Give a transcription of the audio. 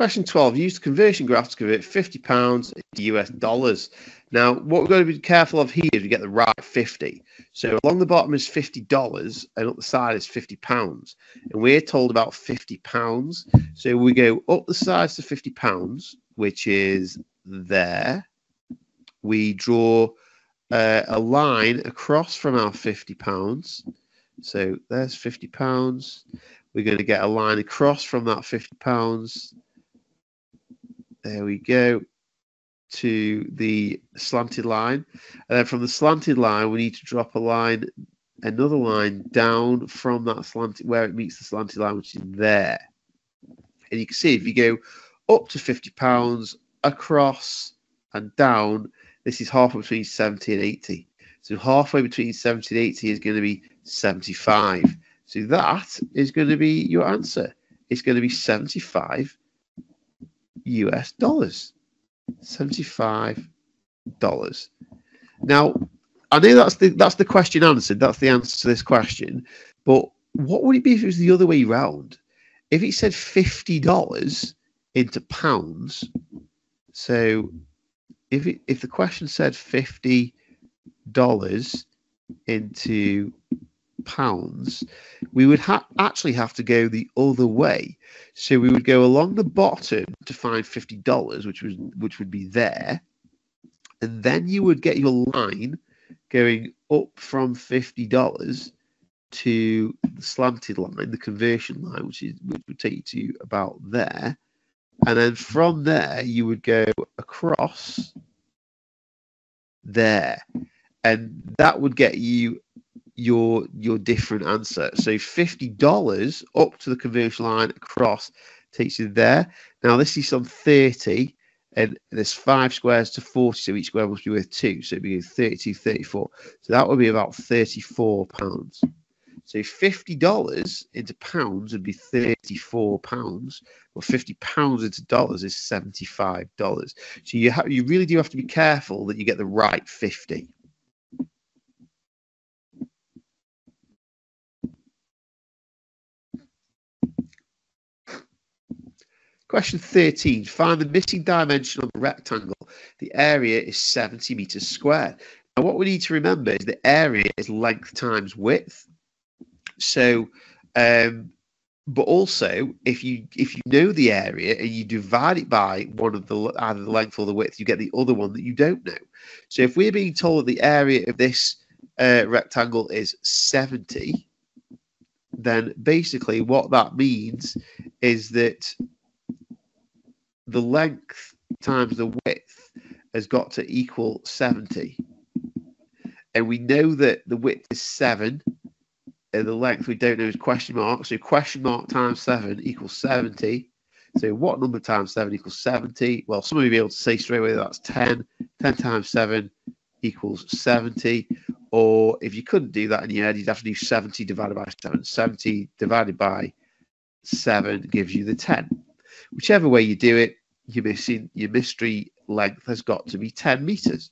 Question 12. Use the conversion graph to convert £50 into US dollars. Now, what we've got to be careful of here is we get the right 50. So along the bottom is $50 and up the side is £50. And we're told about £50. So we go up the sides to £50, which is there. We draw a line across from our £50. So there's £50. We're going to get a line across from that £50. There we go, to the slanted line. And then from the slanted line, we need to drop a line, another line down from that slanted, where it meets the slanted line, which is there. And you can see if you go up to £50, across and down, this is halfway between 70 and 80. So halfway between 70 and 80 is going to be 75. So that is going to be your answer. It's going to be 75 US dollars. $75. Now, I know that's the question answered. That's the answer to this question. But what would it be if it was the other way round? If it said $50 into pounds, so if the question said $50 into pounds, we would actually have to go the other way. So we would go along the bottom to find $50, which would be there, and then you would get your line going up from $50 to the slanted line, the conversion line, which would take you to about there, and then from there you would go across there, and that would get you your different answer. So $50 up to the conversion line across takes you there. Now this is on 30, and there's 5 squares to 40, so each square must be worth 2, so it'd be 32, 34. So that would be about £34. So $50 into pounds would be £34, or £50 into dollars is $75. So you really do have to be careful that you get the right 50. Question 13. Find the missing dimension of the rectangle. The area is 70 meters squared. Now, what we need to remember is the area is length times width. So, but also, if you know the area and you divide it by one of either the length or the width, you get the other one that you don't know. So, if we're being told the area of this rectangle is 70, then basically what that means is that the length times the width has got to equal 70. And we know that the width is 7, and the length we don't know is question mark. So question mark times 7 equals 70. So what number times 7 equals 70? Well, some of you will be able to say straight away that's 10. 10 times 7 equals 70. Or if you couldn't do that in your head, you'd have to do 70 divided by 7. 70 divided by 7 gives you the 10. Whichever way you do it, your mystery length has got to be 10 meters.